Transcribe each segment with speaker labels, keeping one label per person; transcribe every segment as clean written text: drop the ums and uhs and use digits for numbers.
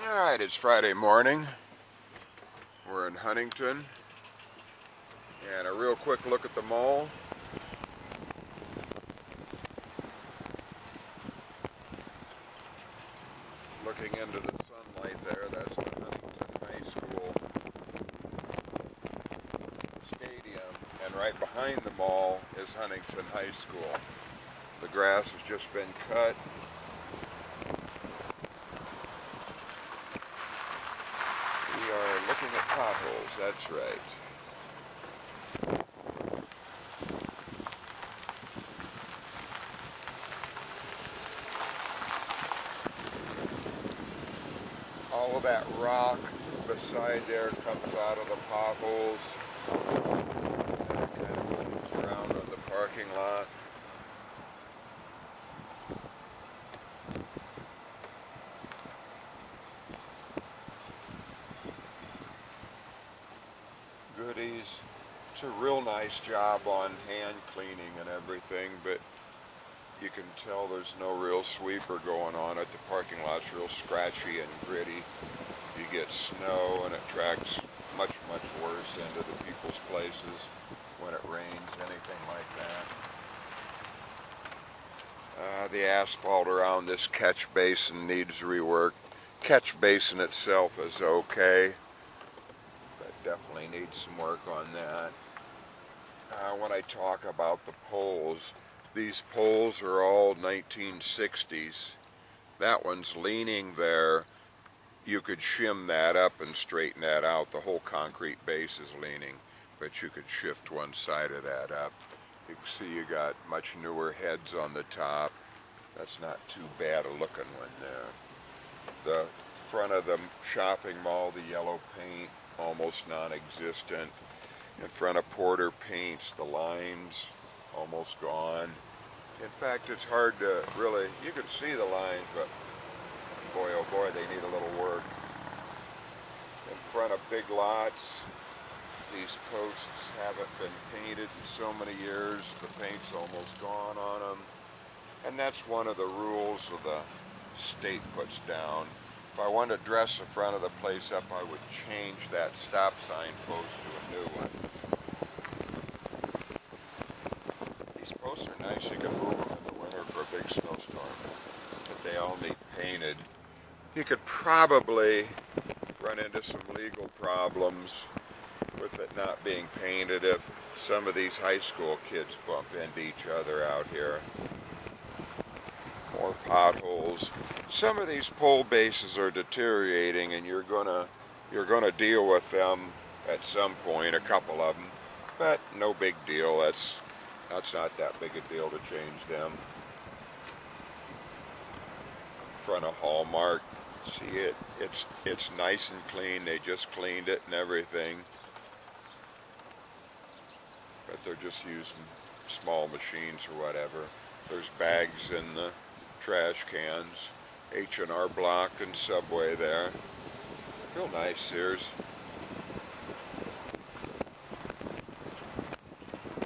Speaker 1: Alright, it's Friday morning. We're in Huntington. And a real quick look at the mall. Looking into the sunlight there, that's the Huntington High School stadium. And right behind the mall is Huntington High School. The grass has just been cut. We are looking at potholes, that's right. All of that rock beside there comes out of the potholes. And it kind of moves around on the parking lot. Goodies. It's a real nice job on hand cleaning and everything, but you can tell there's no real sweeper going on it. The parking lot's real scratchy and gritty. You get snow and it tracks much worse into the people's places when it rains, anything like that. The asphalt around this catch basin needs rework. Catch basin itself is okay, but definitely needs some work on that. When I talk about the poles, these poles are all 1960s. That one's leaning there. You could shim that up and straighten that out. The whole concrete base is leaning, but you could shift one side of that up. You can see you got much newer heads on the top. That's not too bad a looking one there. The front of the shopping mall, the yellow paint, almost non-existent. In front of Porter Paints, the lines almost gone. In fact, it's hard to really, you can see the lines, but boy, oh boy, they need a little work. In front of Big Lots, these posts haven't been painted in so many years. The paint's almost gone on them. And that's one of the rules of the state puts down. If I wanted to dress the front of the place up, I would change that stop sign post to a new one. These posts are nice. You can move them in the winter for a big snowstorm, but they all need painted. You could probably run into some legal problems with it not being painted if some of these high school kids bump into each other out here. More potholes. Some of these pole bases are deteriorating, and you're gonna deal with them at some point, a couple of them, but no big deal. That's not that big a deal to change them. Front of Hallmark, see it? It's nice and clean. They just cleaned it and everything, but they're just using small machines or whatever. There's bags in the trash cans. H&R Block and Subway there. Real nice, Sears.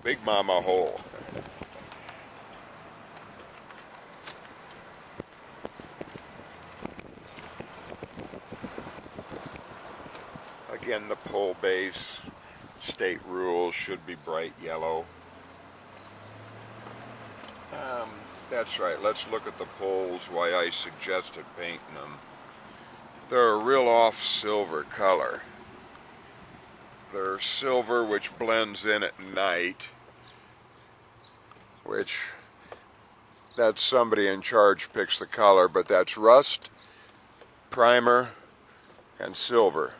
Speaker 1: Big Mama Hole. Again, the pole base, state rules, should be bright yellow. That's right, let's look at the poles, why I suggested painting them. They're a real off silver color. They're silver, which blends in at night, which that's somebody in charge picks the color, but that's rust, primer, and silver.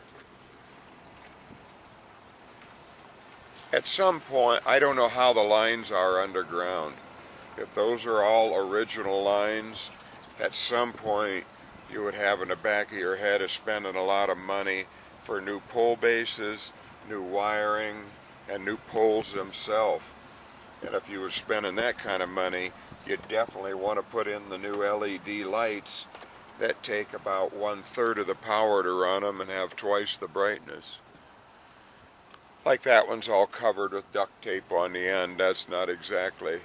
Speaker 1: At some point, I don't know how the lines are underground. If those are all original lines, at some point you would have in the back of your head of spending a lot of money for new pole bases, new wiring, and new poles themselves. And if you were spending that kind of money, you definitely want to put in the new LED lights that take about 1/3 of the power to run them and have twice the brightness. Like that one's all covered with duct tape on the end. That's not exactly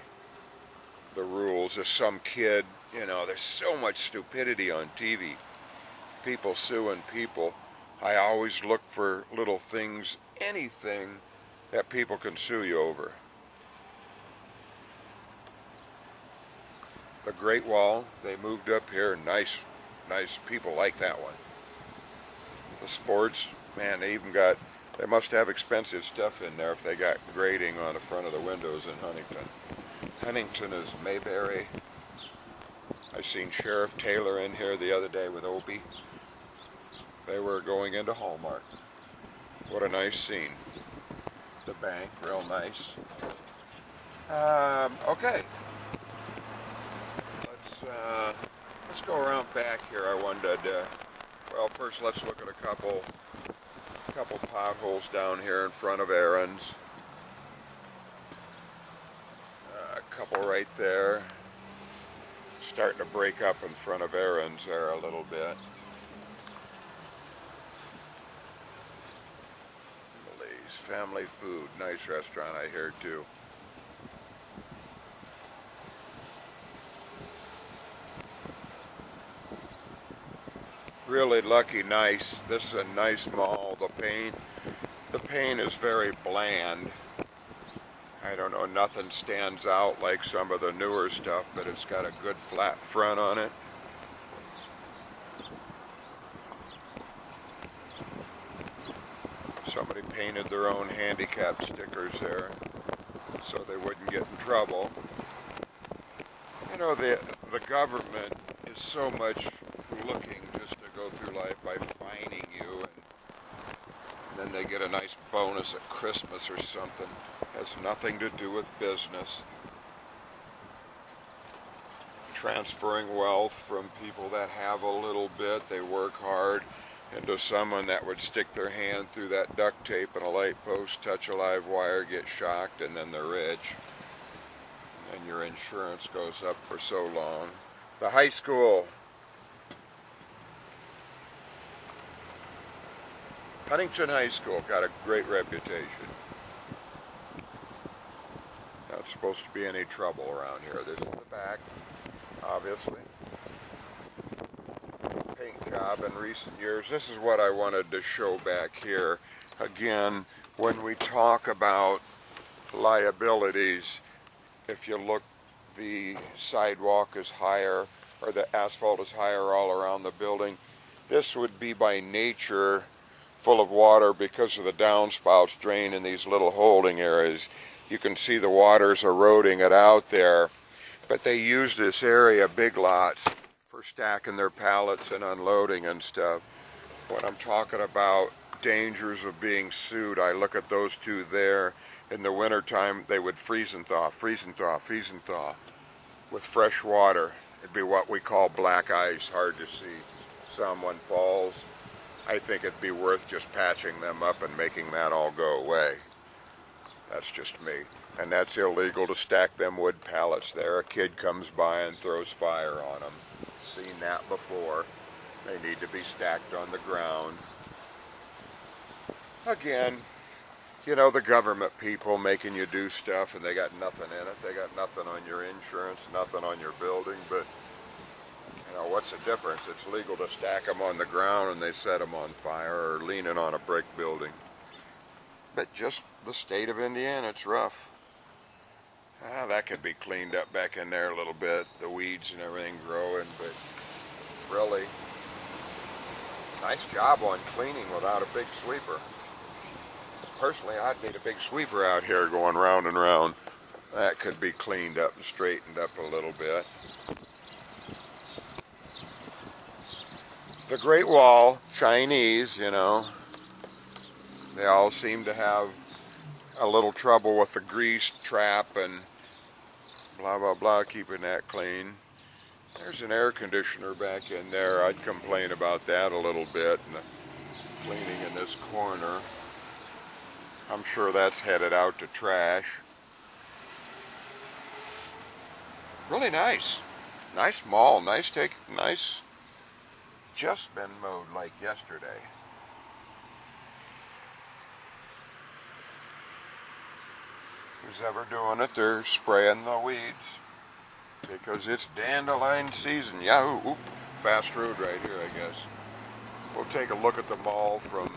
Speaker 1: the rules. If some kid, there's so much stupidity on TV. people suing people, I always look for little things, anything that people can sue you over. The Great Wall, they moved up here. Nice people like that one. The sports, man, they must have expensive stuff in there if they got grading on the front of the windows in Huntington. Huntington is Mayberry. I seen Sheriff Taylor in here the other day with Opie. They were going into Hallmark. What a nice scene. The bank, real nice. Okay. Let's go around back here. I wanted well, first let's look at a couple potholes down here in front of Aaron's. A couple right there. Starting to break up in front of Aaron's there a little bit. Lay's Family Food, nice restaurant I hear too. Really lucky, nice. This is a nice mall. The paint is very bland. I don't know, nothing stands out like some of the newer stuff, but it's got a good flat front on it. Somebody painted their own handicap stickers there so they wouldn't get in trouble. You know, the government is so much looking just to go through life by fining you, and then they get a nice bonus at Christmas or something. Has nothing to do with business. Transferring wealth from people that have a little bit, they work hard, into someone that would stick their hand through that duct tape in a light post, touch a live wire, get shocked, and then they're rich. And your insurance goes up for so long. The high school. Huntington High School got a great reputation. Not supposed to be any trouble around here. This is the back, obviously. Paint job in recent years. This is what I wanted to show back here. Again, when we talk about liabilities, if you look, the sidewalk is higher, or the asphalt is higher all around the building. This would be by nature full of water because of the downspouts drain in these little holding areas. You can see the water's eroding it out there. But they use this area, Big Lots, for stacking their pallets and unloading and stuff. When I'm talking about dangers of being sued, I look at those two there. In the wintertime, they would freeze and thaw, freeze and thaw, freeze and thaw. With fresh water, it'd be what we call black ice, hard to see. Someone falls. I think it'd be worth just patching them up and making that all go away. That's just me. And that's illegal to stack them wood pallets there. A kid comes by and throws fire on them. Seen that before. They need to be stacked on the ground. Again, you know, the government people making you do stuff and they got nothing in it. They got nothing on your insurance, nothing on your building, but you know, what's the difference? It's legal to stack them on the ground and they set them on fire, or leaning on a brick building. But just the state of Indiana, it's rough. That could be cleaned up back in there a little bit, the weeds and everything growing, but really, nice job on cleaning without a big sweeper. Personally, I'd need a big sweeper out here going round and round. That could be cleaned up and straightened up a little bit. The Great Wall, Chinese, you know, they all seem to have a little trouble with the grease trap and blah, blah, blah, keeping that clean. There's an air conditioner back in there. I'd complain about that a little bit, and the cleaning in this corner. I'm sure that's headed out to trash. Really nice. Nice mall, nice. Just been mowed like yesterday. Who's ever doing it, they're spraying the weeds because it's dandelion season. Yahoo! Oop, fast road right here, I guess. We'll take a look at the mall from